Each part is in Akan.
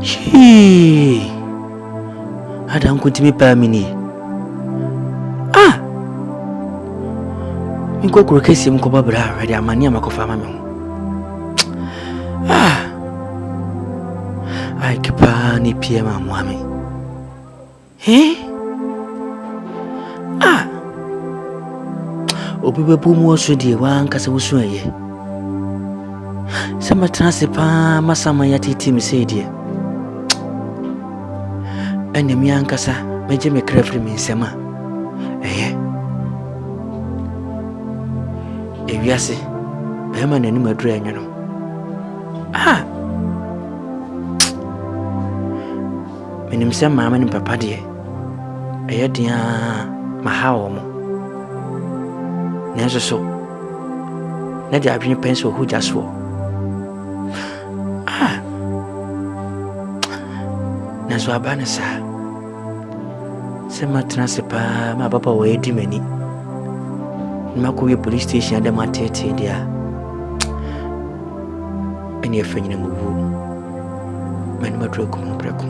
She I don't continue by me. Inko kurokesi mkoba bra ready amani amakofa mama. Ai kipa ni pia mamwami. Obibe bumu oso die wankasa wosu aye. Sama transepa masama ya titi misedi. Ene mi ankasa meje me krefri mi nsema. Ewiase bema nani madura enyo. Menim se mama ni papa de. Eye dia mahawo mo. Nenso so. Na dia adwene penso hoja so. Nazo abana sa. Se matna se pa ma papa we di mani. Makuye police station ada matete dia. Eni afanyina nguvu. Mani madura kumbrako.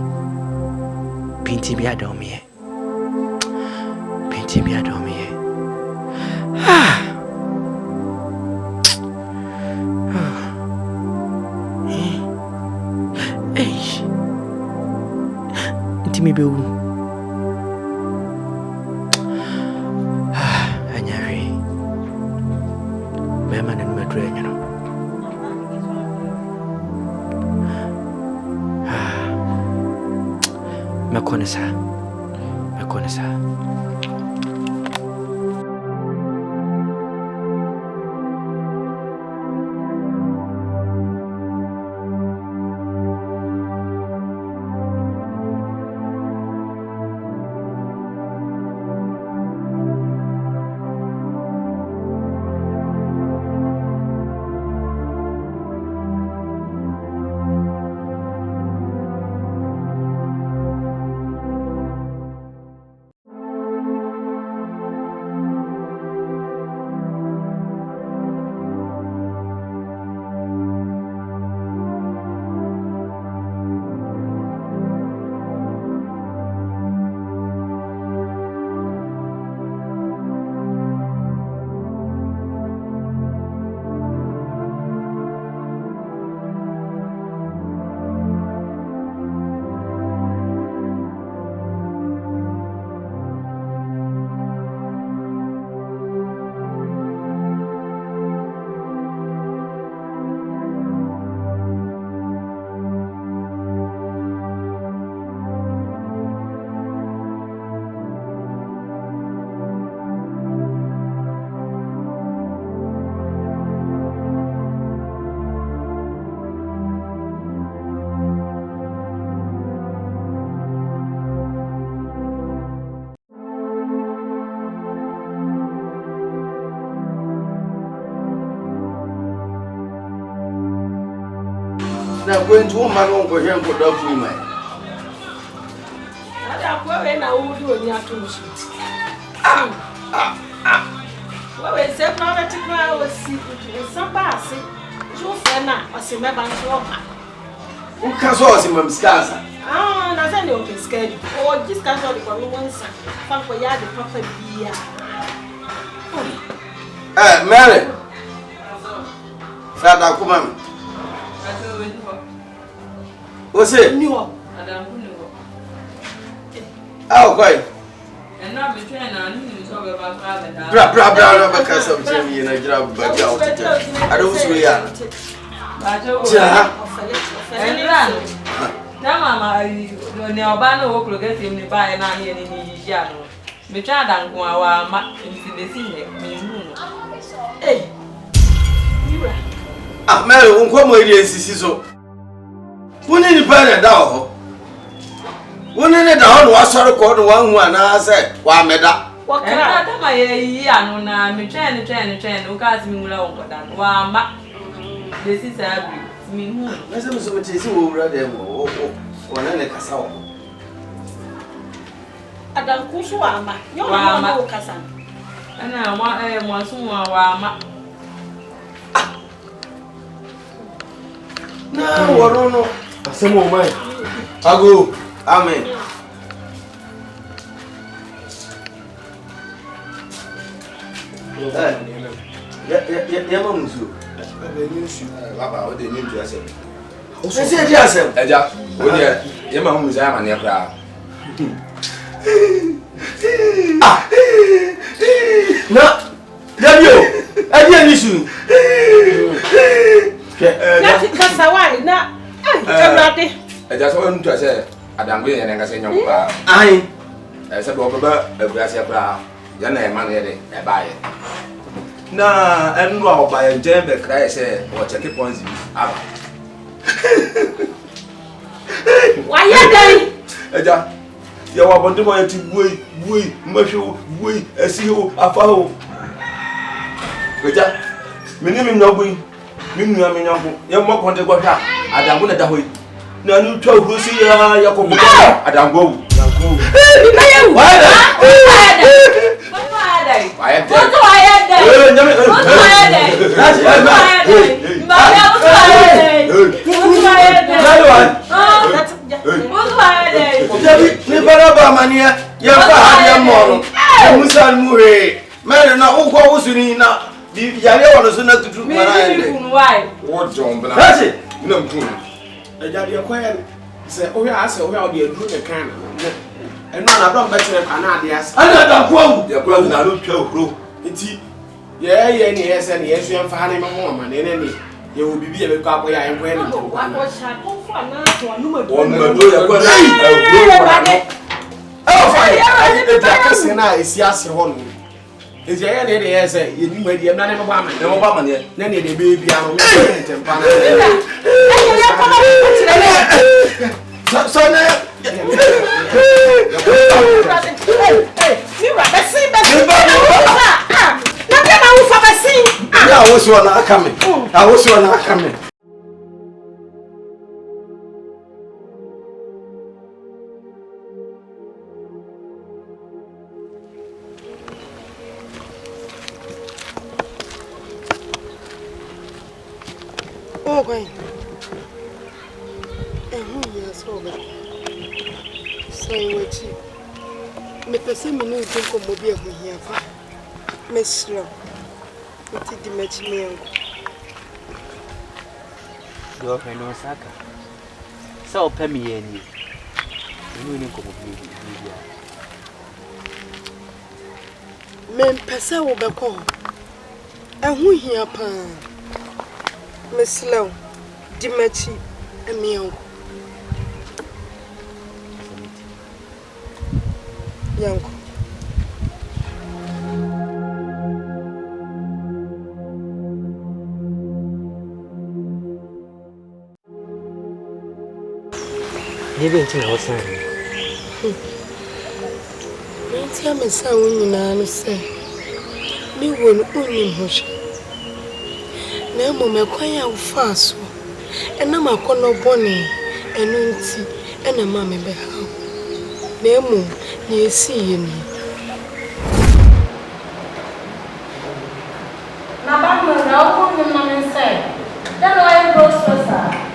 Pinti bi adomiye. Pinti bi adomiye. Intimi be wu. Anyari. Bema na numadura nyano. Makonesa. Now going to one man go here and put up for me. I will do in your two sheets. Well, it's a private I was secret. Some passing. You friend, I see my bank. Who can source him, Scassa? Nothing you can scare. Or just can't all the one son. Fun for yard the proper beer. Mary. Father, come on. What's it? New. Oh, quite. And now between and talk about father. Bra, because of Jimmy and a job, but I don't see ya. Now, Mamma, when the Albano will get him to buy an onion in his yard. Me child and go our into the scene. Hey, Mary won't come with you, so. When any parent down, when any down was sort of called one I said, why, Meda? What can I do? My young, I'm train, who got me longer than one. This is a me. Mr. Summit who read them or any castle. I don't Kusuama, your mamma, Cassan. And I want once more. No, no. Some more, Ago. Amen. Yeah, Mamusu. Baba, what do you need to say? Eja, o dia, ye ma hu za ma ne kra. Na, Dabio, edia ni su. Na kasa wai na, Ewrade. Eja so ntu ase adangwe ye ne ngase nyom pa. Ai. Se do baba ewrase kra, ya na e ma ne de e ba ye. Na enu a oba ye jembe kra ye se o check points bi aba. Why you Eja, ya wa bondi mo yati buyi, mhwe buyi, esiho, afaho. Eja, mini mi nyabuyi, minu ya mi nyabu. Ya mo konte gwa hwa, adango na da hoyi. Na nu twa husi ya ko buka adango wu. Ni baraba mania ya fa hadi amono musan muhe mere na ukwa usuni na yale wono so na tutu mara ende wo jombla hati na mtu ejade akoya se ohwe ase ohwe ode aduru ne kan eno na dom betere kana ade ase ana da kwawu ya kwawu na lo twa okro nti ye ni ese ni yesu emfa ha ne mo ma ne ne ye wo bibi ye be kwa boya en kwa ne to on do ya kwa na ejaka na esi ase ho no ezi ye ne de ese ye ni ma di em na ne mo ba ma ne ne ne de be bia no ne tempa na so na I was one coming. I was one coming. Oh, boy. Yes, over. Say what you. Me person me no think of mobile here. Miss Slow. What did you match me? Do I know Saka? So, Pemmy and you. You know, Men Pessa will be called. And who here, Pan? Miss Slow, Dimachi, and me uncle. Young. Maybe until I was saying, tell me, son, I say, me won't only hush. No more, quite fast, and I'm a corner bonny, and auntie, and a mammy behind. No more, you see me. Now, I'm going to say, then I go so sad.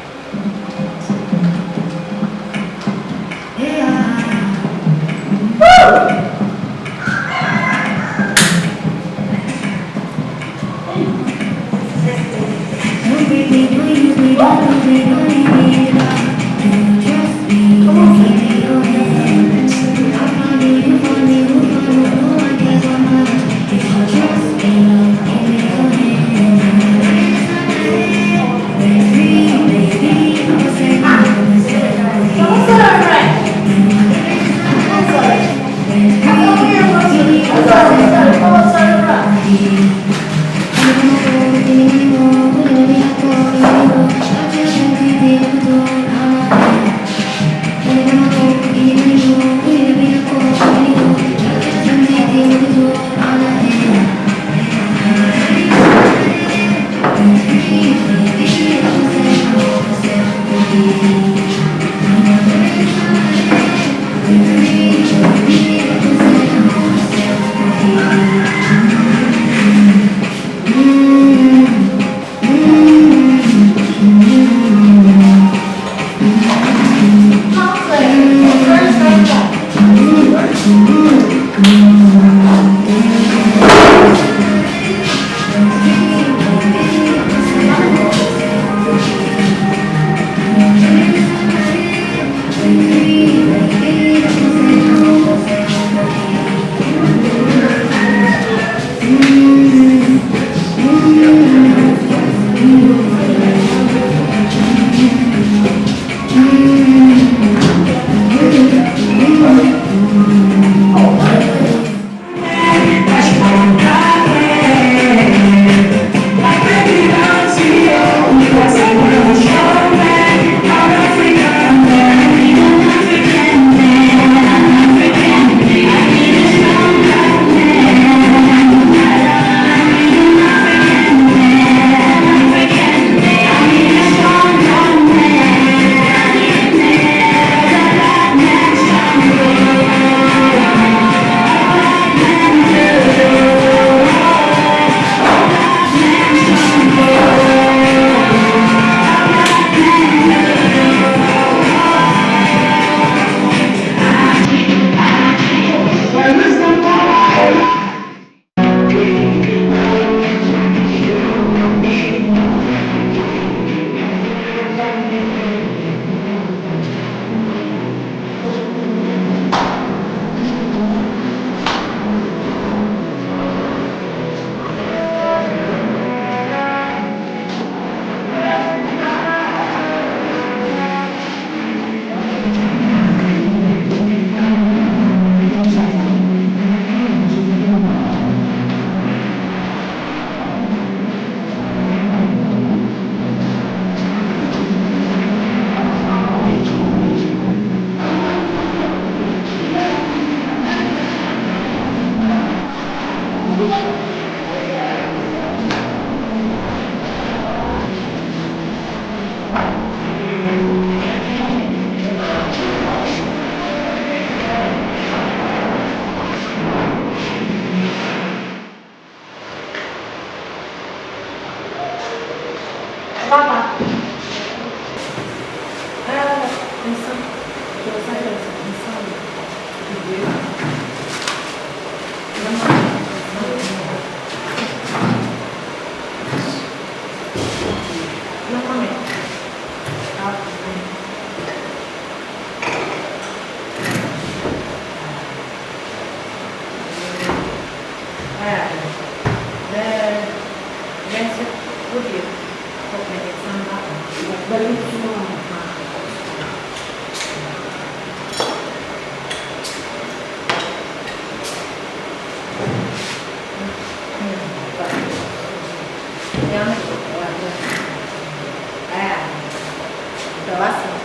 wasi.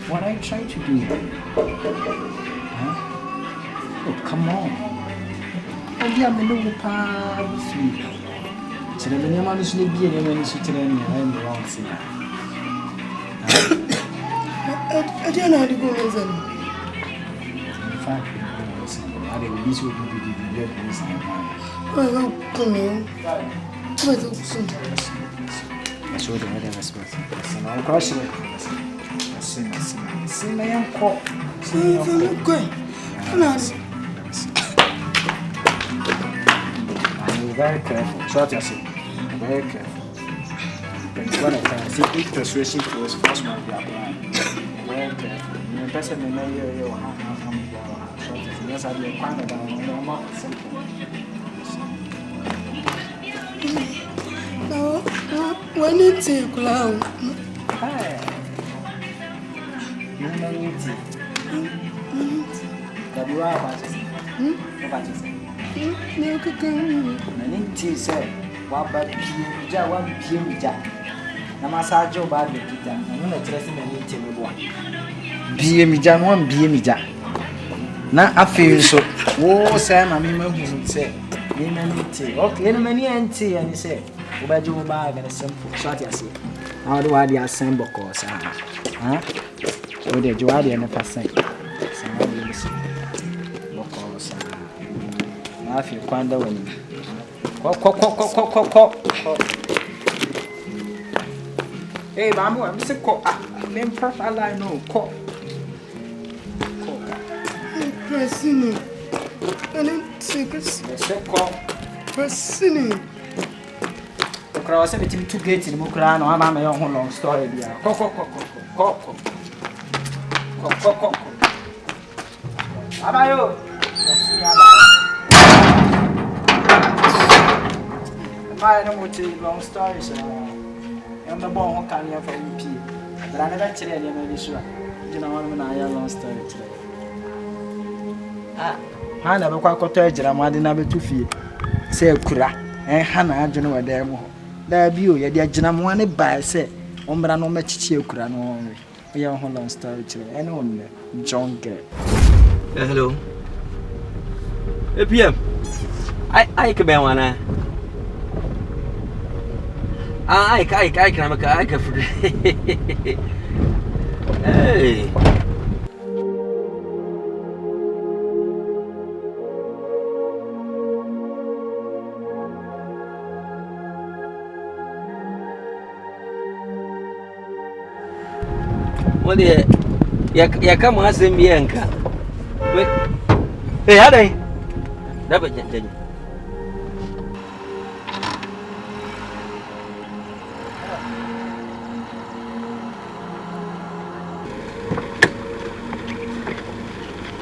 What are you trying to do? Huh? Oh, come on. Oh, dear, I'm a little free. So the name is Libby and when you sit in the wrong thing. I don't know how to go with them. In fact, I will be so good to be there for this time. Well, come in. I showed them whatever space. And I'll crush it. See my uncle. See your good. I'm very careful. Short yourself. Very careful. But what I can see, if persuasion force might be applied. Very careful. The person may know you have short yourself. Yes, I'll be a kind of normal simple. No, when you take clown. Hi. You know it. That you are about to say. What you say? No, can And it say, what bad Pia, one Pia. Namasa Joe bad with Peter. I'm not dressing any table one. Biemijan, one Biemijan. Now I feel so. Oh, Sam, I mean, who say, okay, many auntie, and he said, Obey your bag and a simple shot. I say, how do I assemble course? Huh? So the Joadi and the person. I feel quite the winning. Hey, Mamma, I'm sick. Name Papa, I know. Call. Pressing it. And then secrets. Pressing it. Cross everything to get in Mukrano. I'm my own long story. Abayo. I don't want to long stories. I'm the born who can for EP. But I never tell you any sure. You know, I'm a long story today. I never quite got to I'm adding number 2 feet. Say, Kura, and Hannah, I don't know what they're more. There be you, dear Jenam, one by say, Ombra no match Kuran only. We are a long story today, and only John Gray. Hello. PM. I can be one. I can make a free. Hey. What the Ya come as a mianka. Hey, had I never get you.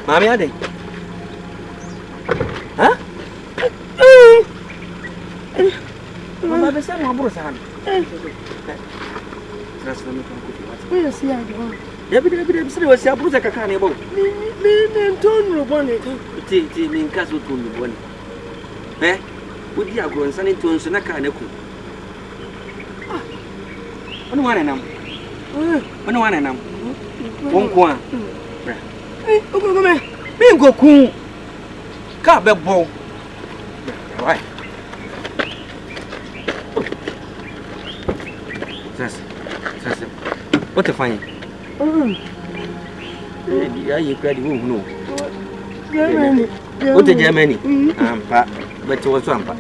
Mommy, are they? Huh? Mama, be say mo aburo sa han. Transfer me from coffee. We see I go. Ebi say we see aburo za kaka na ebo. Me ton ro bone kan. Ti me nka so ton ro bone. Odi agro nsa ne ton so na ka na ku. Ono wana nam. Ono wana nam. Wonko a. Ogome. Me ngoku. Ka be bo. Right. Sasa. What the fine? Yeah, you cried, you know. Germany. What the Germany? Ampa, but you was ampa.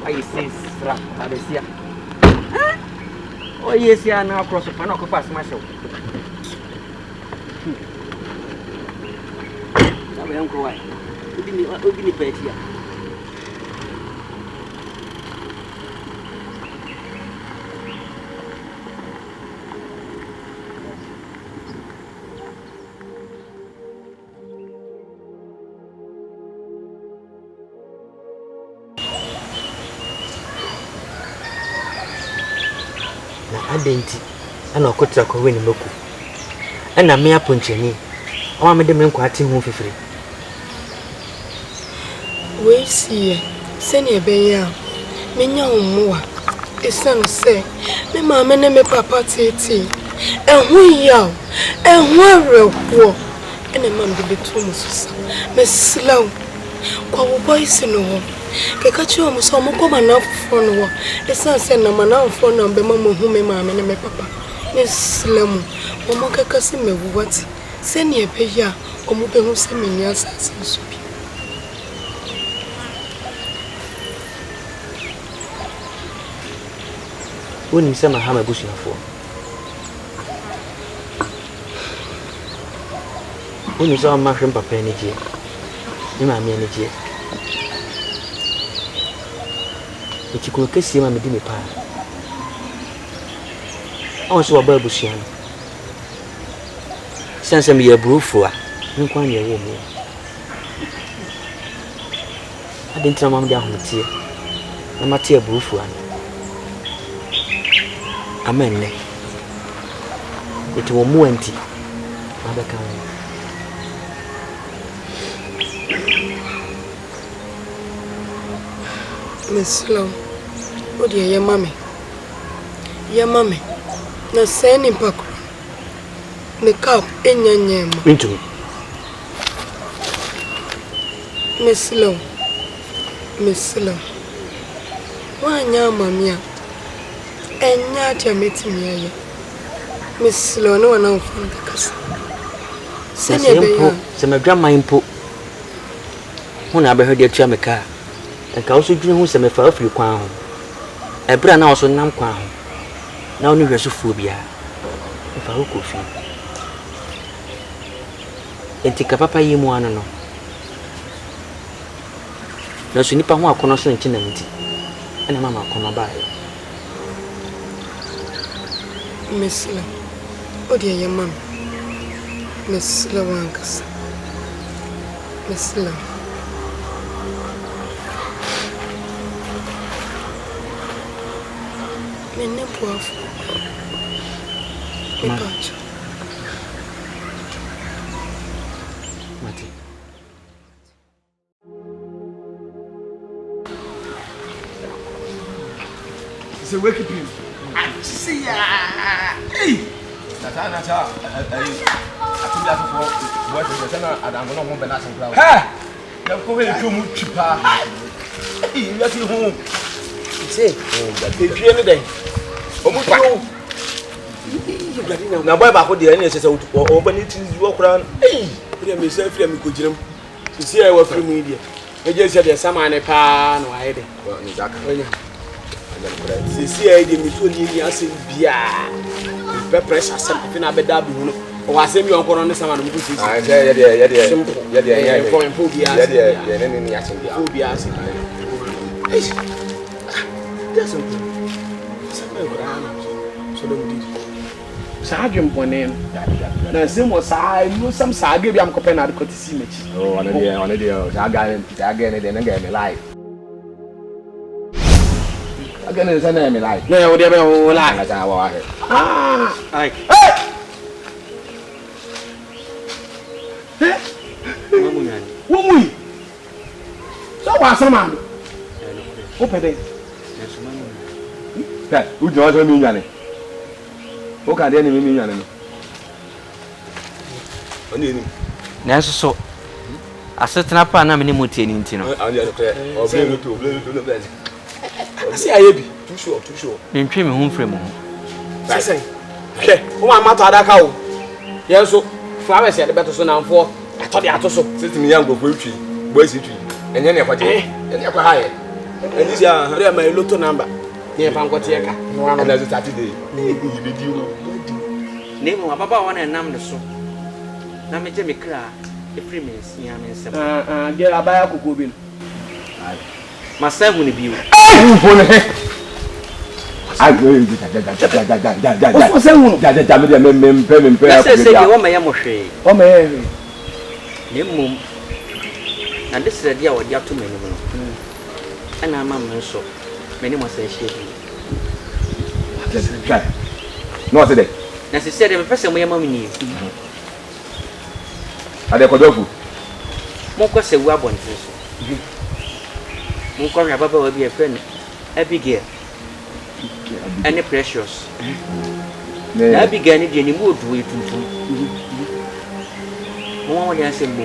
I see, Strap, Abesia. Oh, yes, you are now across the panel, pass myself. I am going. Who didn't pay here? Adenti ana okotra ko weni moku ana me aponcheni o ma de me nkwa ati hu fefere We see send e be ya menya omuwa esan se me mama ne me papa tete ehun ya ehun arewo ene mam de betu mususa me slaw kwa wo boys no ho keka chi omo so mo ko mana fofo no ho esan se na mana fofo no be mama hu me mama ne me papa me slamu omo keka se me wuwati send e be ya omo be hu se me nya asase so bi woni se ma ha ma busuafo woni so ma hwem papa ni je ni ma me ni je Echiko kesi ma me di me pa on so ba busuan sense me ya brufo a nkwa ne wo mu adentra ma me di ahotie na mate brufo a amen ne eto mo anti abeka Meslo odi ya mame na seni mpako ne kap enyanyema into Meslo wanya mamia enya tia metimi aye Meslo no wana mfunda kasa seni ebe se medwa manpo huna abehode atua meka nka wo so dwene hu se me fa afiri kwan ho ebra na wo so nam kwan ho na wo ni hwesofuo bia me fa wo kofi enti ka papa yi mu ano no na so nipa ho akono so nti na nti ena mama akono ba yo Meslo odi ya mama Meslo wankasa Meslo Mene poafu Epacho mati Se wake up you. See ya. Hey. Nata. Ati ya fofo. Boy se na adango no mo be na senkra. Ha. Ya ko he twu chipa. Eh, ya ti hu. se Edwie ne den. Omu twu. Na boy ba ko de na se o ba ni ti wo kura. Eh. Firi me se firi me ko jiram. Si ya wa firi mu ide. e je se de sama ne pa no aye de ni zaka onya sisi aye de mi to ni asem bia pe pressure asem fi na be da bi hu no o asem yo nko no ne sama no mu sisi ah je ye de po bia ye ni asem bia po bia asem eh that's okay sama e bra no so do mu saa dwempone no na semo saa no sam saa ga bi am kope na de kotisi mechi oh one dia saa ga ne de na ga me like aga ne sa na me like na wo de be wo like na sa wa he ai mamu nyani wo mu so wa sama ndo o pede ta u jo so mi nyane o ka de ni mi nyane no oni ni na so asetena pa na me ne motie ni ntino ani ani kre o ble no ble asi aye bi too sure mentwe me ho mfrɛ mu ho sesen hwe o ma mato adaka o yenso flowers ya de beto so namfo ato de ato so system ya ngofo twi boys twi enye ne kwaje enye kwa haye eni sia re ma loto number ne fa nkote eka no and as Saturday ni be di o ne mu ababa wona nam ne so na me je me kra efri me sia me nsem de abaya kokko bi no masa hu ne biu ufo ne he ai o se hu ja me mpe ya se se wo me ya mo hwe o me he ne mum na de sere dia wo dia to me ni no ana ama me so me ni mo se hye bi no se de na se se de me pese mo ya mam ni ade kodofu mo ko se wu abonte so mo ko ya baba wa bi e friend Abigail any precious na Abigail ni de ni mo odu etuntum mo wa ya se mbo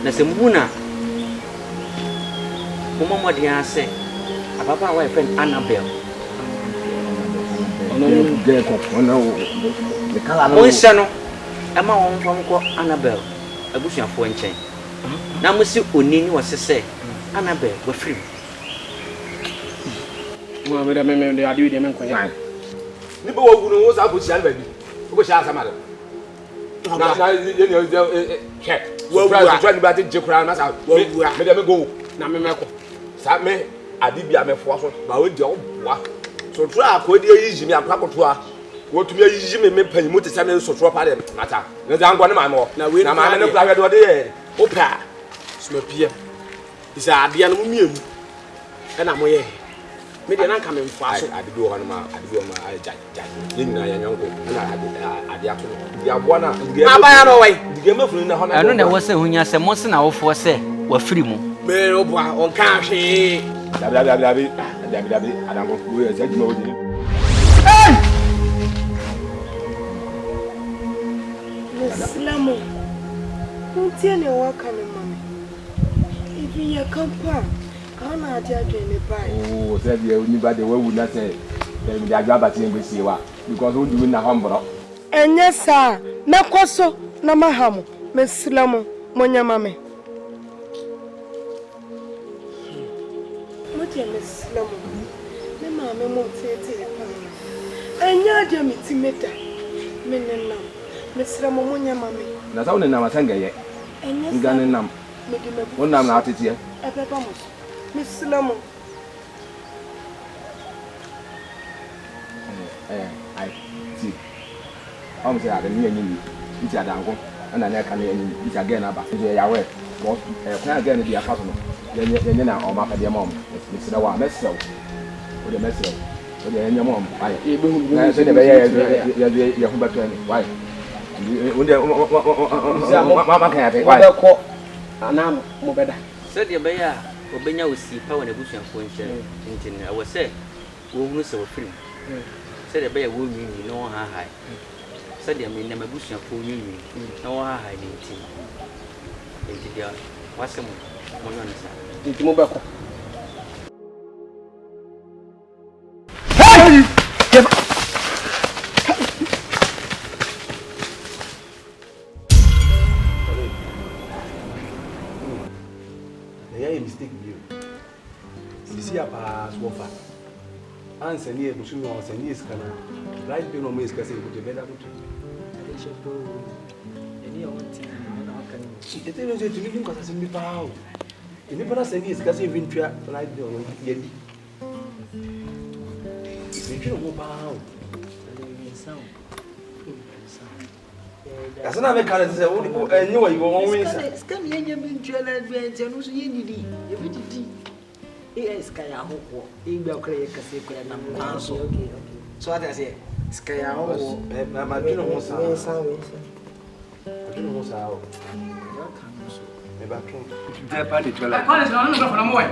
na se mbu na mo mo de ya se ababa wa friend Annabel ono ge ko ono le kala no mo nse no e ma won fam ko Annabel abusuafo nchen na mo si onini wo sese Annabel wa free mo me de adi de men ko ya ni bo wo no wo sa ko sia ba bi ko sia sama de na ye ni che wo wo ni ba te je kura na sa wo me de me go na me meko sa me adi bia me fo so ba wo de o boa so tra ko de yi jimi akwa kotoa wo tumi yi jimi me panyi mu te sa me so tro pa de mata na za ngwa ne ma mo na ma ne kura hwe de ye o pa so ma pia isa ade na mo mienu e na mo ye me de na nka me mfo aso ade bi wo no ma ai ja ye nyina ya nyanko na ade ato no dia boa na abaya no wai dige mafunu na ho na eno na wo se hunya se mo se na wo fo se wa free mu me o boa on ka hwe dabi adango wo ya jima wo ni Islamu. Untie ne waka ne mame. Ibi ya kampa. Kana ati adwene bai. oh se dia ni ba de wawu na se dem dia gba ba ti ngbesie wa because wo du na hombro Enye sa mekoso na mahamu. Islamu monya mame. Motia Islamu. Me mame mo tete pa. Enye adia mitimeta. Menenam. Islamu monya mame. na sa wo na masanga ye Enye ngane nam wo nam na atetie Ebeba mo. Islamu. ai ti am se ade ni enyi ni ti adango na na ka na enyi ni ti again aba so ya we mo kwa again bi afa so no yenye na o ma ka de mom ni sira wa mesro o de mesro o de yenye mom ai e be hu na se de be ya hu ba to ni why unde ma kan ya te why ko ana mo beda se de be ya obenya osi pa wona busuafo nche ntin na wo se wo hunu se wo free se de be ya wo nwi no ha ha se de me na mabusuafo nwi na wo ha ha ni ntin nti dia wase mo no nsa nti mo beko a mistake you. See a pass wofa. Answer near Bushim or Sani is Cana. Right below me is Cassie with the better. It is a living because I me pow. You never say is Cassie Vintra like the Yeti. You know pow. As another car is a new way you always come here, you've been trailing advance and also you need it. Yes, Kayako, in the Korea, okay. So I say, Skayako, my general sound. I don't know how. Maybe I can't. What is not from away?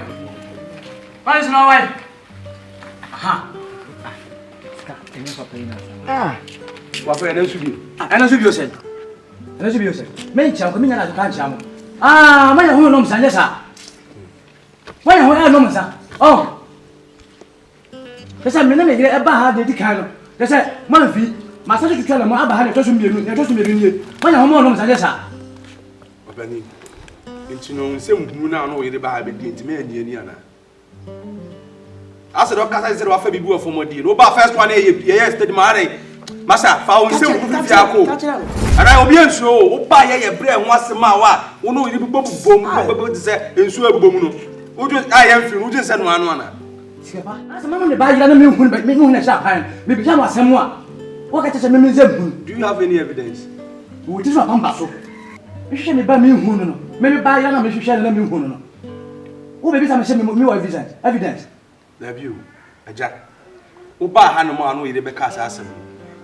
What is not away? Aha. Ah, what for an should be? And I should be said. And I should be said. Make some coming out of Kancham. Ah, my home, Sandesa. Why are you no, oh, there's a minute about the decano. There's a monthly. My sister to tell them about how to me. When I'm on Sandesa. Opening into no same moon now, you're about to be Indiana. I said, I said, I'll be for more deal. About first one, yes, the Mare. Massa found some and I will be sure, buy a bread once a mile. Who know you boom, and so a boom. I am free, just send one. As a man, the buyer, but me no shop hand. Maybe some someone. What is a museum? Do you have any evidence? What is a pambasso? You should buy me who maybe buy a mission shall let me who. Who maybe some evidence? Love you, a jack. Who buy Hanuman with the Becas.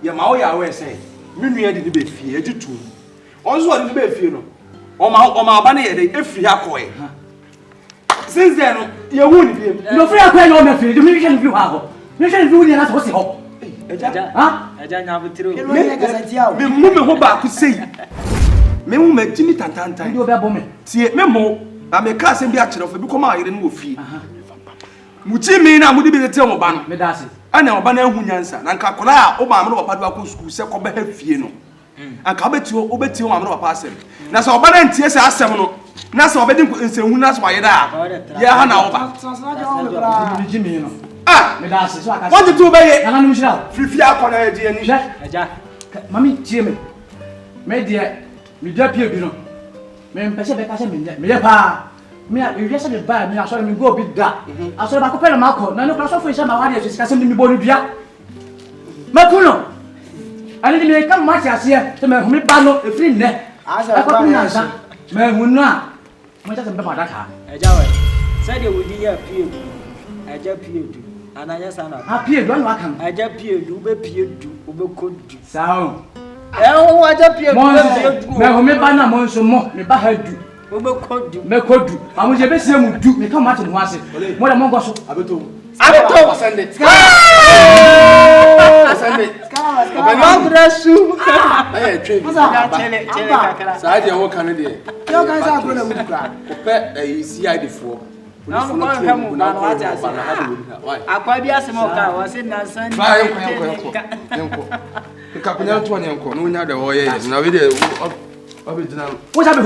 Yamaoya always say, Mimi did be fear to two. Also, I did be fear. On my banner, if you are since then, you won't be. No free acquaint on the field, you mentioned you have. You should do the last what's it up. I don't have a true. Me move back to say. Me will make Jimmy Tantanta. You have a woman. See, Memo, I'm a cousin be actually of a become I didn't move fee. Muchimi, I would be the tell of Ban, Medasi. I know Banner Hunyansa, and Kakola, Obama, Padua School, Secobe Fieno. And Cabetio, Obetio, I'm not passing. That's all Banner and TSA Seminole. That's all betting in St. Hunas, why that? Yeah, now. Jimmy. Ah, Medasi, what to do by it? And I'm sure. Free and Jack. Mammy, Jimmy. Made dear, me drop you, you know. Men Pacific, I said, me, pa. Me, you just said bad, me, I saw me go big that. I saw my couple of Marco, none of us for some ideas discussing the body. Macuno. I didn't come much as here to make me bano a free net. I got me, who not. Much as a Badaka. A Java said you would be a pew. I just pew. And I just appeared one welcome. I just pew, do be pew, do could do. Sound. Oh, I just pew. Now, me banner monster more, me back do. Me could do. I was a best would do me come out and was it. What among us? I will do. Send it. Send it. I'm dress you. I don't Canada. You guys are going to prepare a CID for. I'm going to come on. I quite be as a mocker. Was it not Sunday? The Captain 20 uncle, no, not the way. Now we did. What's up with whom what's up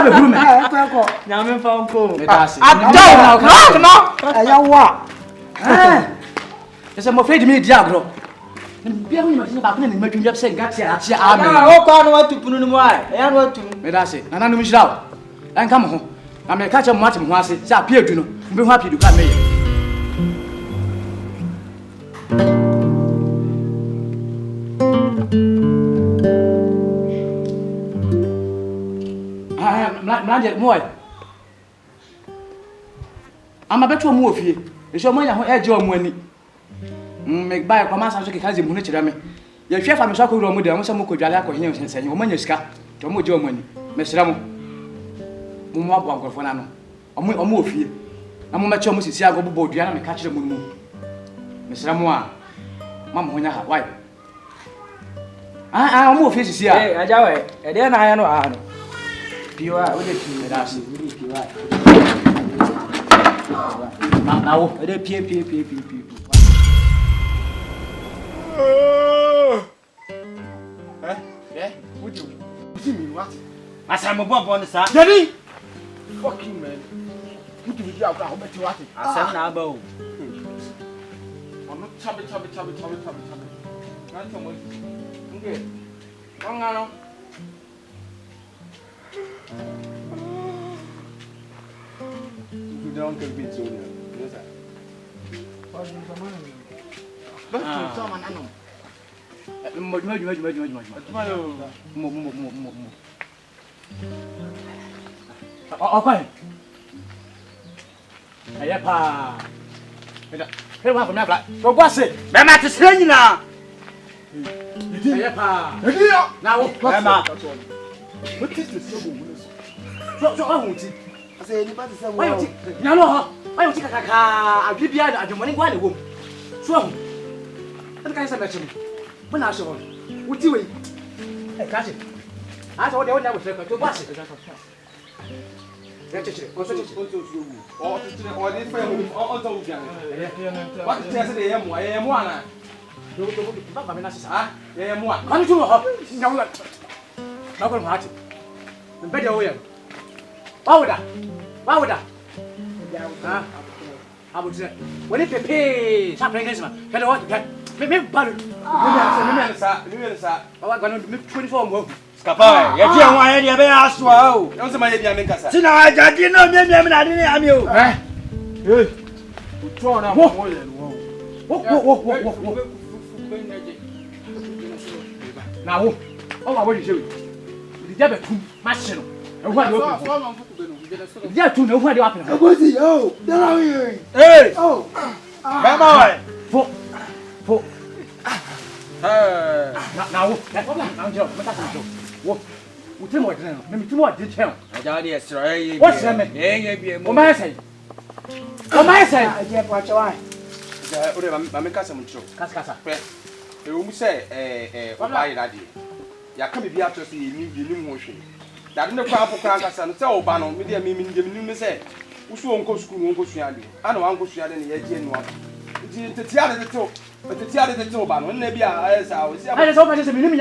with whom? Now I'm from Cool. I don't walk. I'm afraid to meet Diablo. Be a woman about him, making you upset. Got here. I want to put in why. I want to. Medasi, and I'm miss out. And come home. I may catch a Martin once it's appeared to know. Be happy to come here. Magic boy. I'm a better move here. It's your money who edge your money. Make buy a commerce and has him Munich. Your chef and Sako Romo, I'm some could allow him and say, your money is cut to move your money. Miss Ramo Mumwa for Nano. I'm move here. I'm much almost see I go board Diana and catch the moon. Miss Ramoa, Mamma, when I have wife. I move his here. I know, and then I know. Pure, what did you do? Now, the people. Eh? What do you mean? What? As I'm a bomb on the side. Daddy! Fucking man. Put the video out. I'll bet you at it. I said, now, bow. I'm not chubby. Not so much. Okay. Come on. You don't get me so near. Yes, sir. What's the man? But someone I know. Okay. Aye, pa. Hey, what from that? Go what's it? Mama to sing now. Aye, pa. Now, Mama. What is the trouble? So I won't see. I say anybody say why you know, why you take a car? I'll give you a money one home. So, what can I say? When I saw him, what do you? Hey, catch it. I told you never take to pass it. That's it. Or this family, all those young. What is the M? I am one. Don't come in as I am one. Come to her. No, not going to heart. The better way. Why would I? I would say, when it pays, something is man. Can I want to get me butter? I'm going to make 24 more. Scapa, you can't want any of us. Wow, don't somebody be a maker. See, now I didn't know me. I didn't have you. Hey, turn up more than whoa. Now, oh, I want to show you. The devil too much. Yeah, to know where you are. What's it? Oh, there are you. Hey, oh, Mama. For. Now, Joe, what? We tell what now? Maybe too much detail. What's that mean? What may I say? What may I say? I can't watch your eye. I'm some show. Cascasa. You will say, what are you, Daddy? You can't be out to see you motion. That in the crowd for Crackers and tell Bano, media meaning the new say, who's won't go school, won't go to Yadi. I know Uncle Shad in the Asian one. The theatre the top, but the theatre the top, and maybe as I was. I just hope I just mean,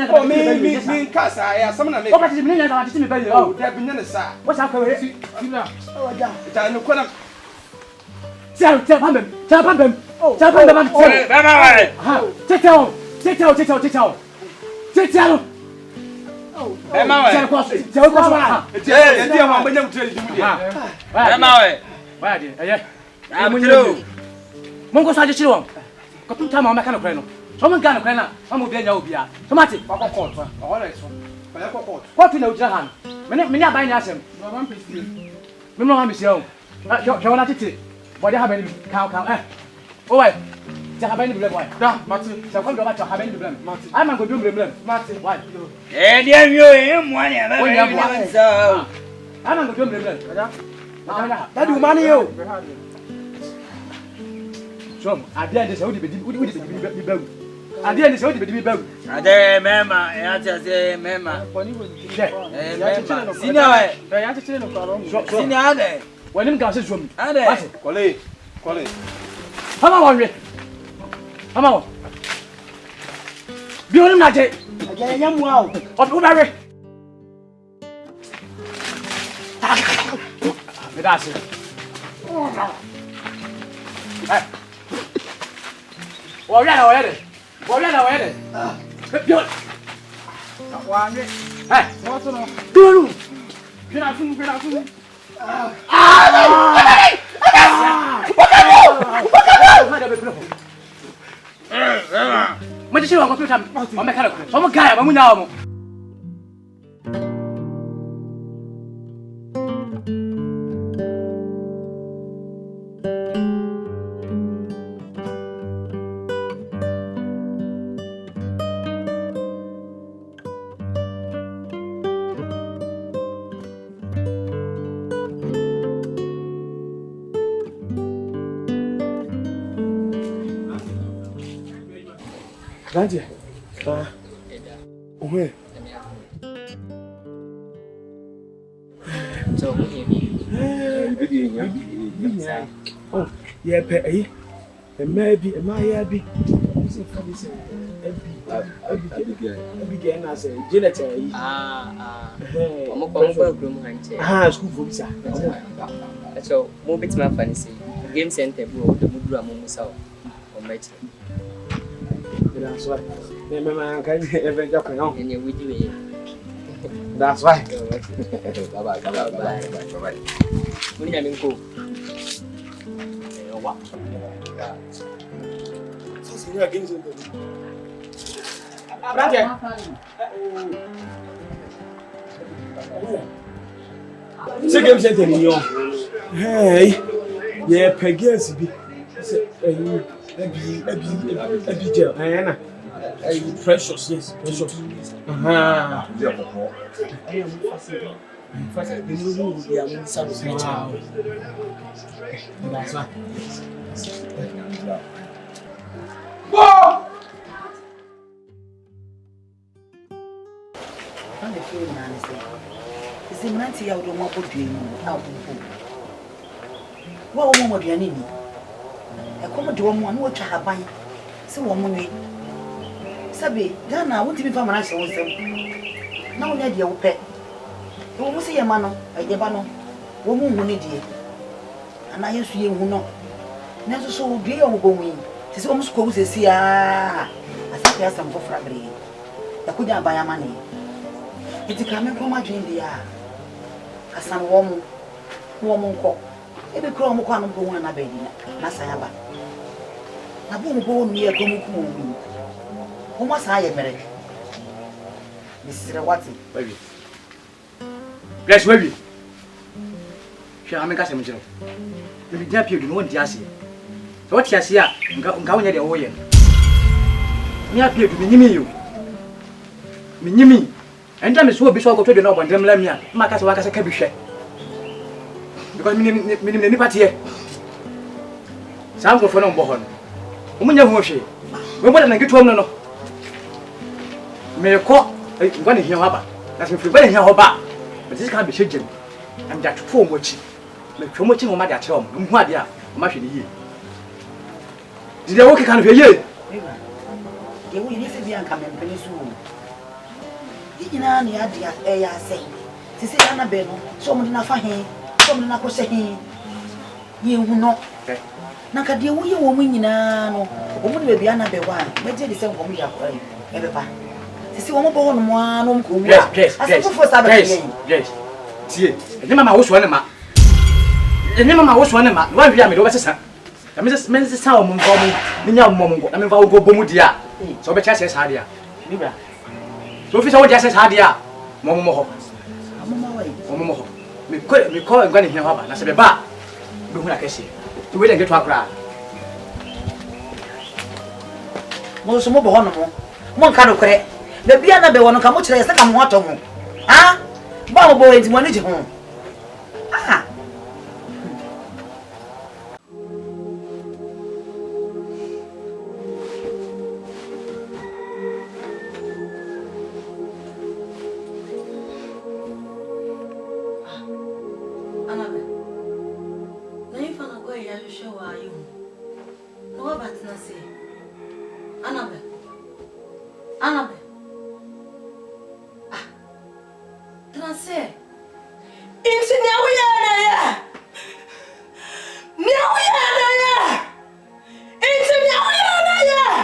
Cassa, I have someone to make up his million. I just mean, oh, there been a sir. What's up? Oh, I know quite a tell him. Oh, tell him. Oh, Emma, I'm with you. Mongo Saji Chilom. Got two time on my kind of crano. Someone got a crana. I'm with Benobia. Tomati, all right. What you know, Jahan? Many are buying us him. We know I'm his own. You're not it. But they have any cow. Oh, wait. They have any blame. Martin, so come back to have any blame. I'm going to blame Martin. Why? And you one. I'm going to blame that do money. So, I didn't say, I didn't say, I dare Mamma, I just say, Mamma. When him got his room, Collie. Come on. Be on him, Magic. I get a young wow. Of Uberry. That's it. Already. Good. Hey, what's on? Do get out soon. What you want to come? I'm a character. I'm a guy. I'm now. Dandy. Where? So, oh, yeah, pay. And maybe, say for this Abigail na say Janet Omo kwa group hanche. School for visa. So mo bit ma fa ni say game center bro the mudura mo musa o mechi. That's why. Remember can ever joke no. Enye wudi we. That's why. Bye. Muni ya minko. Wa. So you are game center. Brother. Se game center ni yo. Hey. Yeah, Pegas bi. Ebi gel. Na. Precious, yes, precious. That's right. I'm the feeling honestly. It's in 90 years old, what do you know? What woman would you need? I come to one watch a habine. So, woman, Sabi, Ghana, what do you find? I saw them. Now, let your pet. You will see a man, a debano, woman who need you. And I used to you who know. Never so dear going. It's almost close to see. I think there's some for Fabry. I couldn't buy money. It's coming from my dream, dear. A son woman cock. Every chrome can go on a baby. Nasayaba. I won't go near Kumu. Who must I marry? Mrs. Rawati. Baby. Yes, baby. She am a castle. If you tell you want to see. So what you see, going at the way. Me appear to be near you. Me. And time is so bishop of the Nob and Demlamia, Marcus Wacas a cabinet. Because me party here. Some go for no bohon. Woman, you wash it. When I get to home, no. May call one in here, that's if you went here, but this can't be shaken. I'm that poor watching. Make promoting on my dad home, what they are, much in the year. Did they walk a kind of a year? You will need to be uncoming pretty soon. You know, the air saying, to say Annabelle, someone enough for him, someone enough for saying, you will not. Naka dear, we woman, you know, woman will be Annabelle one, but it is the same for me. Everybody. See one born one, yes. See, the mamma was one of my. The mamma was one of my. Why be I made over sister? I mean, this means the sound for me. The young mom, I mean, I'll go Bomudia. So, but just hardier. So, if it's all just as hardier, Momo. Me call and going here, I said, Ba, do what I can see. To wait and get to a crowd. Most more one kind of credit. The piano be one come much less than I'm what on. Ah, Bow boy is one home. Ah, Annabelle, no, if I'm not going to show are you. No, but not say. Annabelle. Say, it's now we are. Now we are. It's now we are.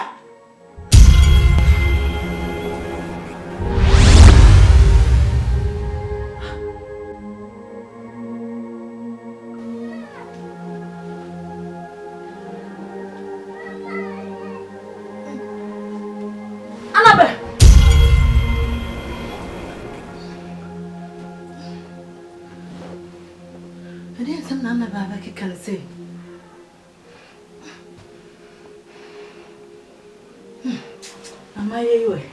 Annabelle. I didn't say none of I can say. Am I away?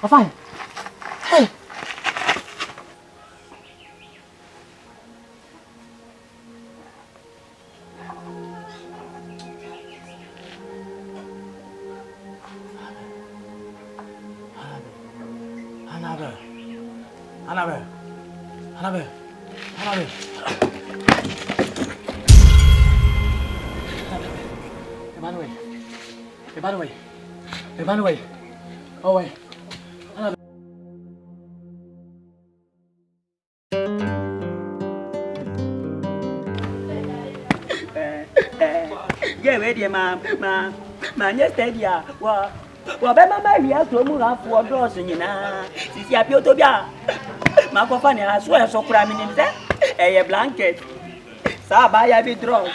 Fine. Hey. Annabelle. Emmanuel. Oh wait. Yeah, ready, ma'am. Yesterday, well, Bema, we have to move up for doors in Since you appear to be my company, I swear so cramming in there. A blanket. Sabay, I be drunk.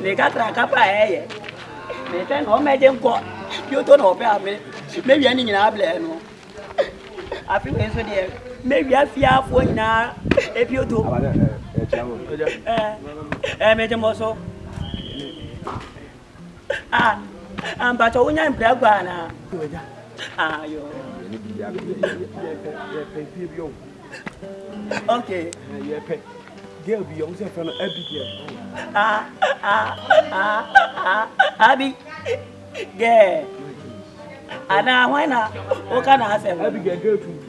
They got a couple of air. They think home made them call. You don't know, maybe any in our blame. I feel so dear. Maybe I fear for now. If you do, Madam also. But only I'm Bragana. Okay. Girl, be young, say, from Abigail. Abby. Yeah. And now, why not? What can I say? Abigail, go to.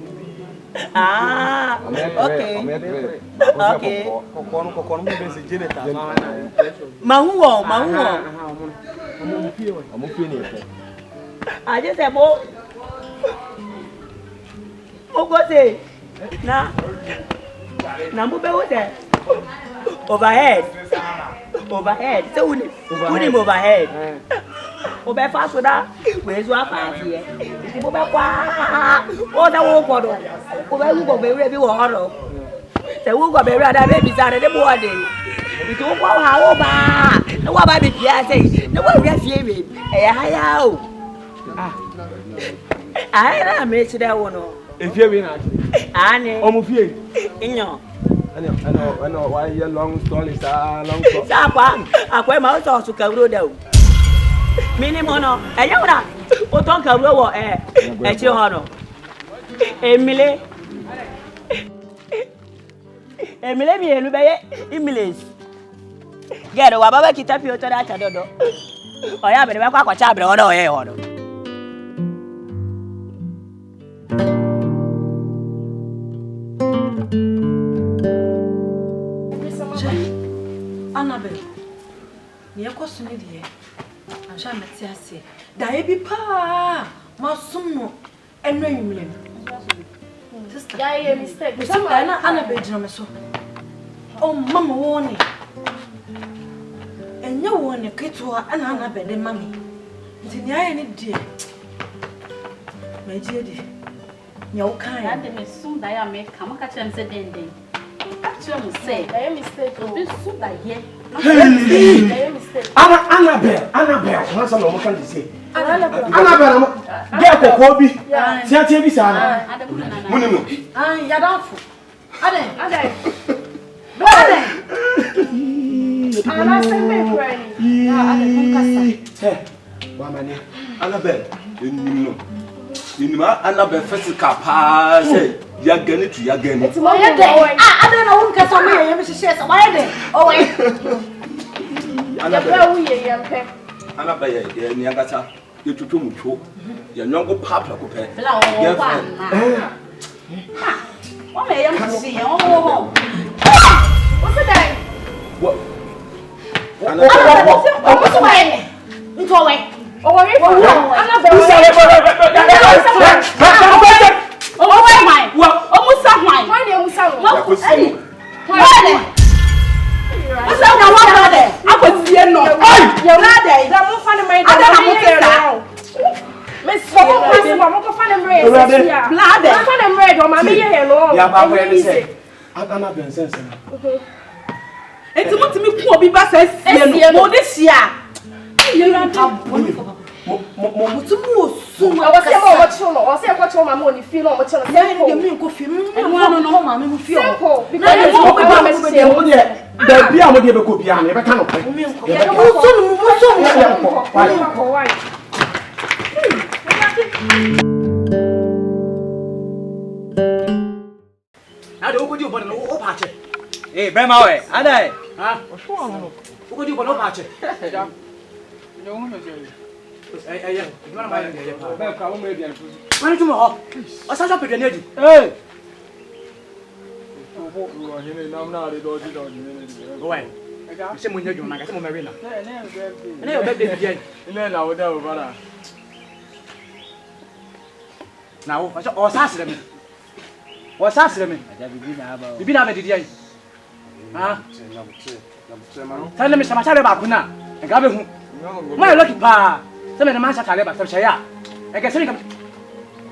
Okay. Mahuo. I just have more. Say? Now, there. Overhead. So we him overhead. Over fast with that. Where's your party? It's over. Oh, the walk. Over who go baby water. The who go baby that baby started the body. We don't go how over. No, what about the Piazza? No, what we are fearing. I am made that one. If you're in Annie, almost here. I know why your long story is long. I wear my house to Carudo. Minimono, and you know, what don't Carudo air at your honor. Emily, Emily's. Get a wabba kita pio to that. Oh, yeah, but I'm quite a chabra or no. Annabelle, you question me, dear. I shall not say, Diaby pa, my son, and no, sister, I am mistake. Some Annabelle, so. Oh, Mamma, warning. And no one a kid to her and Annabelle, mammy. It's in the eye, dear. My dear, no kind, and soon I am make come catch and say, Dending. Actually, say, I am mistake. This soup I hear. Annabelle, what's all I can say? Annabelle, get a Kobe. Tiatia Bissana. Yadafu. Ade. Annabelle, Annabelle first cap, say, Yagani to Yagani. It's my day. I don't know who can tell me. I'm Mrs. Why day? Oh, Annabelle, Yagata, you took too much. Your younger papa could pay. What may I see? Oh, what's the day? What? It's what me poor be bass this year. You don't have Hey, Brema, way, Ada. What do you want to patch it? you want to buy it? Money to my what's up with the lady? Hey! I'm not a dodgy dog. Go away. I said, when you're my marina. And I bet again. And then I would never. Now, what's asking me? What's asking me? You've been having it. Huh? Tell me, Mr. Machado Bakuna. And Gabu. My lucky pa. Some of the man shall have a Shaya. I guess I can.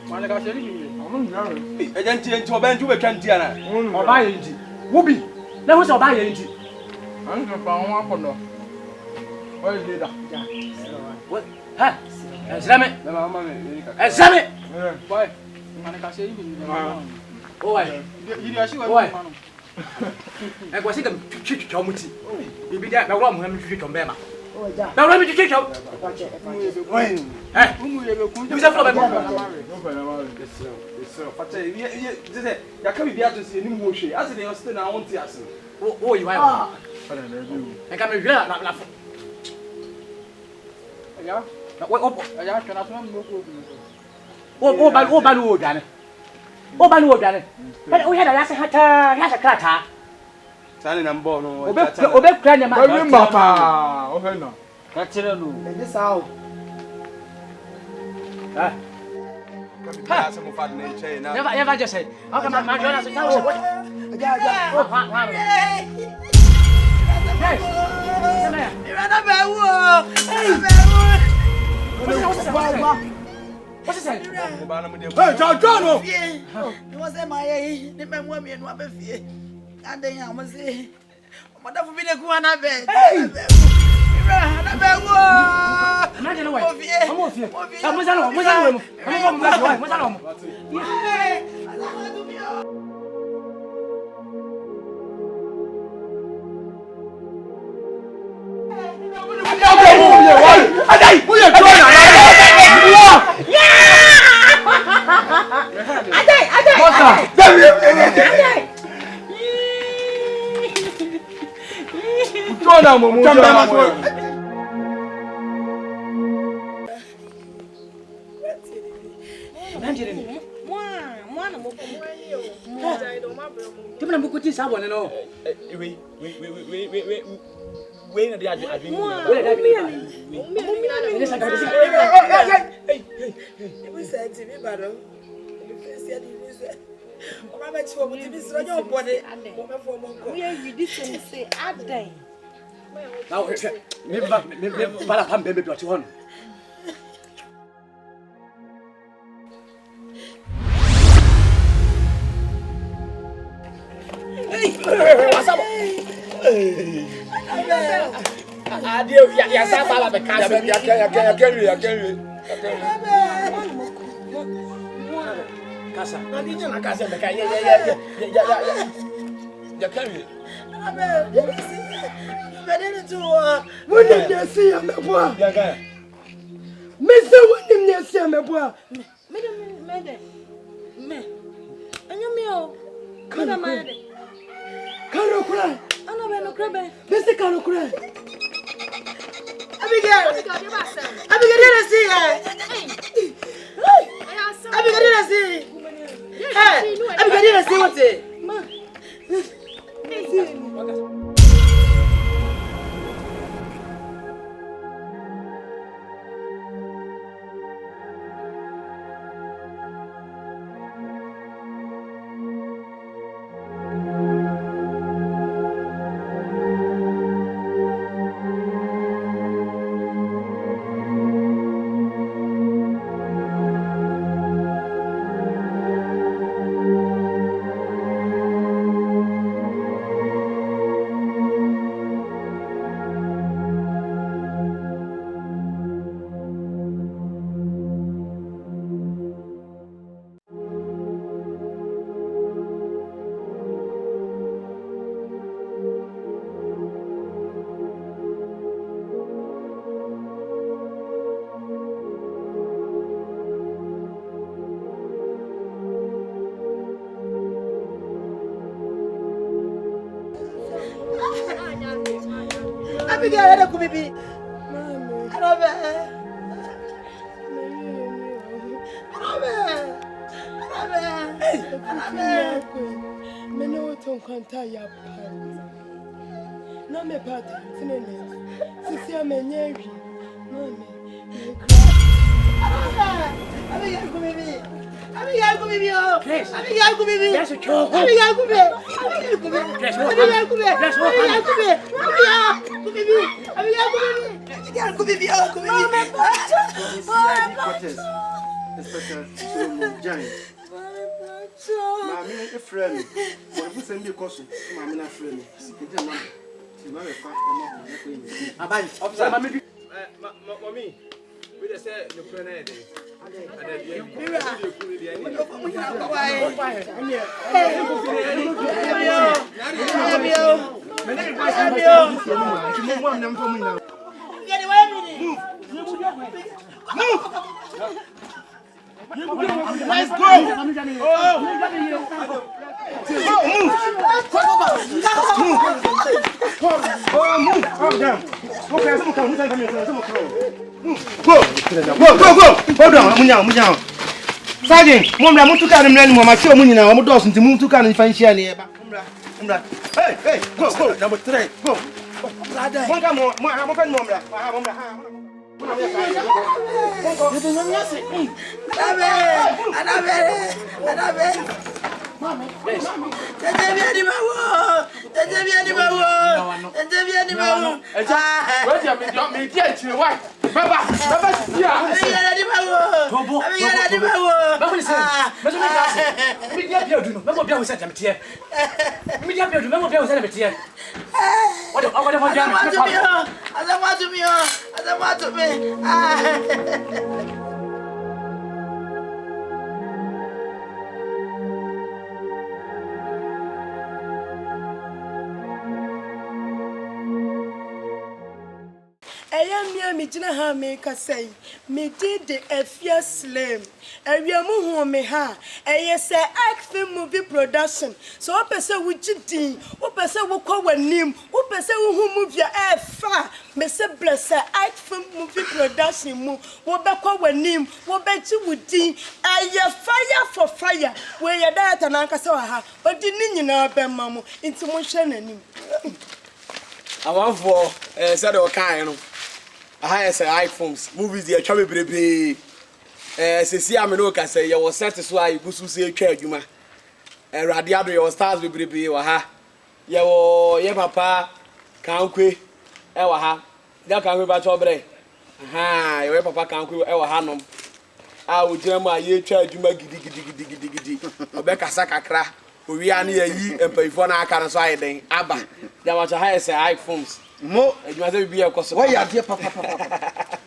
One of the I can't change to a band to a cantina. Or buy it. Whoopee. That was a buy it. I'm going to find one. What is it? What? Huh? Examine it. Examine it. Why? Oh, I was thinking chicken committee. You be that. I want him to come back. Now let me check out. When? Eh? Who's that from? You can't be able to see any more shit. As they are still now on the ass. Oh, you are. I can't be glad. Yeah. What? Can I swim? Oh, Balu, Danny. Oh, Balu, Danny. But we had a last has a crater. Sani na mbono. Obe kranya ma. Obe mapa. Ohe no. Ka kire no. Ede sao. Ah. Ha, se mo fa na che na. Never just say. Okay, ma Jonas, tell us what. Ja. Hey. Samaya. Ira be wo. What's that? Hey, John. You was say my ni me mo mi no abefie. And then I must say, Madame will be the one of it. Hey! Now, me para pam baby plot one. What's up? Ya sa baba be cash. Ya can. Casa. Na dinha na casa be ya can. When you see a boy, Mr. William, you see a boy. Me, and you meal. Can you cry? I know cry. Mr. Can you cry? Abigail, I see her. Abigail, see. Hey, Abigail, see what's it? Abigail, I don't come be. I love her. Mene woton kwanta ya pa. Na me pata tinene. Sisi amenyewi. Mami. Abi ya ko bibi. Abi ya ko bibi o. Abi ya ko bibi. Yes cho. Abi ya ko bibi. Abi ya ko bibi. Abi ya ko bibi. Abi ya ko bibi. Abi ya ko bibi. Abi ya ko bibi. Abi ya ko bibi. Ko bibi. Inspector Giant. Mami e friend. Mo fu send me koso. Mami na friend. Sikija mama. Ti ma me fa omo ko ne ko yin. Abai, officer mami bi mami. We dey say no friend na dey. Let's go! Go! Sergeant, mom la mutuka ni mlani mama sio munyi na wa mudos nti mutuka ni fanshia ni eba. Mra. Hey, go. Number 3. Go. Monga mo fan mom la. Mom la. Mami. Me jina ha me ka say me did the afia slim awiamu hu me ha say film movie production so o pese wo gidin o pese wo kwa wanim o pese wo hu movie fa me se bless film movie production mu wo be kwa wanim wo be chi wudin fire for fire we ya data na nka se wa ha odi ni nyina be mamu inti mo hwe nanim awanfo say the kind no I say iPhones movies dey twa bebrebe sesi ameno ka say you set so ai gusu se twa adwuma radio ado your stars bebrebe wa ha ye papa kankwe wa ha da kankwe ba chobre ye papa kankwe wa ha nom a wo jira ma ye twa adwuma gidi obeka kakra owi an ye yi empayfo na aka no so ai den aba da wa cha say iPhones mo adwuma se bibia koso why ya de papa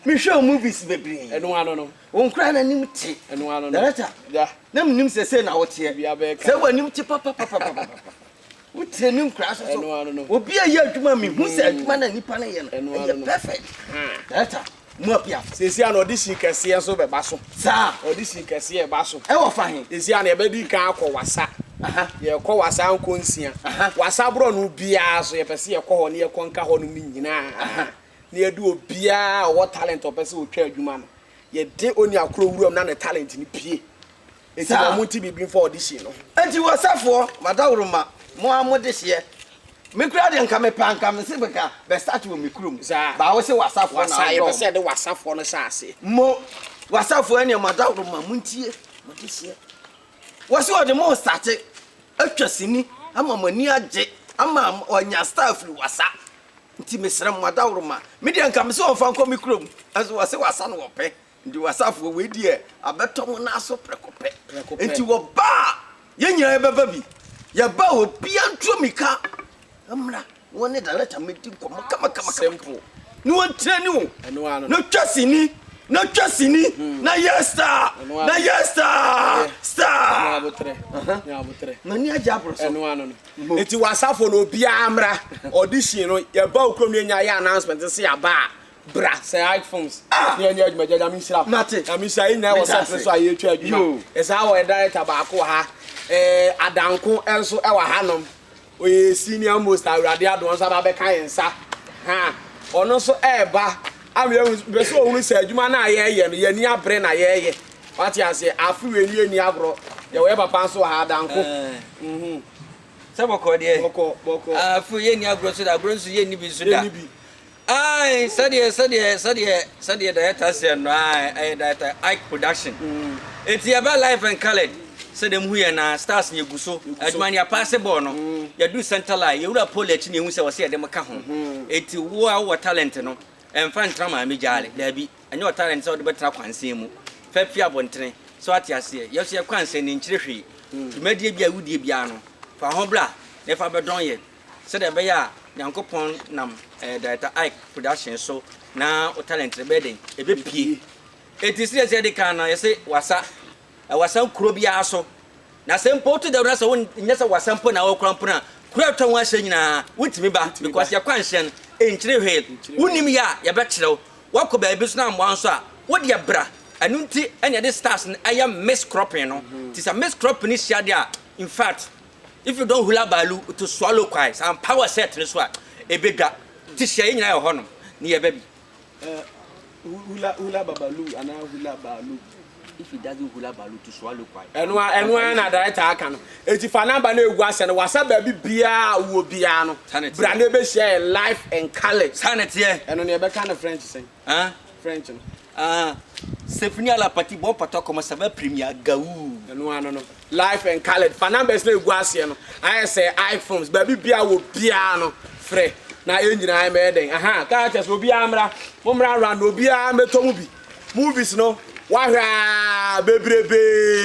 me show movies bebre eno ano no won kra na nim ti eno ano no director ya na nim se na wote bia be ka se wanim ti papa wote nim kra so eno ano no obi a ye adwuma me hu se adwuma na nipa na ye no perfect director mo apia sesi an audition kese so be baso sa audition kese e baso e wo fa hin sesi an e be di kan akọ ye kọ wasa anko nsia wasa bro no bia so ye pese ye kọ ho ne ye kọ nka ho no nyina ne ye du obia o talent o pese o twa adwuma no ye de oni akro wuram na ne talent ni pie enti mo monti bibin for audition no enti wasafo madawroma mo amode hye me kura de nka me panka me se beka be start wo me kurom ba wo se wasafo na ye pese de wasafo no saase mo wasafo ene madawroma montie mo de hye wasi o de mo start atwasini ama mani age ama onya staff li wasa nti mesra madawroma me de nka me se onfa nko me kurom aso wase wasa no wope ndi wasafo we die abeto mo na so prekope nti wo ba ye nyira beba bi ya ba obi antwo mika amra woni director me di ko kama simple ni won treni wo eno ano no twasini na yesta star ya botre mani aja abroso eno ano no enti wasafo no bia amra audition no ye ba okrom ye nya ya announcement se ya ba bra say iPhones ye nya adwuma jaja mi sira mate ami sai na wasafo so aye twa adwuma esa wo director ba ko ha adanko enso e wa hanom oye senior most awrade adon so ba be kan ensa ono so eba am ye be so ohun se adwuma na ye no ye ni abre na ye what you say afu we ni agro ya we papa so ha danko sɛ bɔkɔ deɛ bɔkɔ afu ye ni agro so da agro so ye ni bi so da ai sɛdeɛ director sɛ no ai director Ike production eti aba life and colored sɛ dem hu ye na stars nye guso adwuma ne pass ball no ya do center line ye wura pole achi ne hu sɛ wɔ sɛ dem ka ho eti wo talent no emfa ntra ma me jale da bi anya o talent sɛ wo de betra kwansen mu fa fi abontene so ate ase ye so ye kwansen ne nkyire hwe dwumadie bia wudie bia no fa ho bra ne fa bedon ye sɛ de be ya nyankopon nam director Ike production so na o talent be den e be pie eti serious ye de kan na ye se wasa kuro bia so na se mpo to da so won nya se wasa mpo na wo krampo na kura twa wa hye nyina wotimi ba because ye kwanhye enkyire hwe wonim ya ye be kyerɛw wakɔ ba bi so na amwa nso a wo de bra anu nti anya de stars aya miss cropping no ti sa miss cropping ni hia de a in fact if you don't hula balu to swallow kwai some power set ni so a ebedwa ti hia nyina ye hɔ no ne ye ba bi hula babalu ana hula balu if he doesn't hula balu to swallow kwai enu na director aka no eti fa number na egu ase no wasa ba bi bia wo bia no bra na be share life and color sanity enu ne be kind of French say French no Sefuni ala party bon pato comme ça va premier gaou no life and color fa number na egu ase no I say iPhones ba bi bia wo bia no frɛ na enjina ai me den ka cha so bia amra mo mra round obia meto mu bi movies no wahwa bebrebe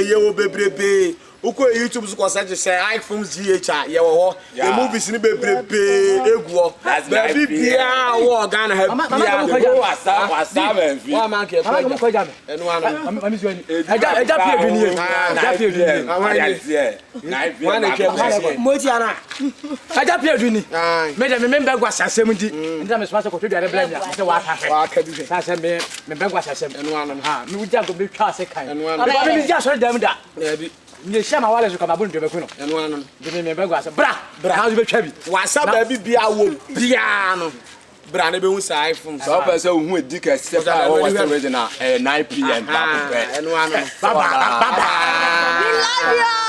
ye wo bebrebe uko YouTube so search say iPhones GH ye wo ho the movies ni bebrebe eguo baby bia wo Ghana ha bia wasa envi wa man ke ko jame enu ano mami so ni eja pie bi ni moji ana eja pie bi ni me de me be gwa sasem di nda me so so ko to duare bla nya se wa ka bi sa se me be gwa sasem enu ano ha me wuja go be twa se kan enu ano me bi ja so dem da bi nye shama wale so kama bonde be kuno enu ano de me be gwa se bra ha zo be twa bi wasa ba bi bia wo bia no bra na be hu sai iPhone so person hu edi ka se ba o was original 9 pm enu ano baba we love you.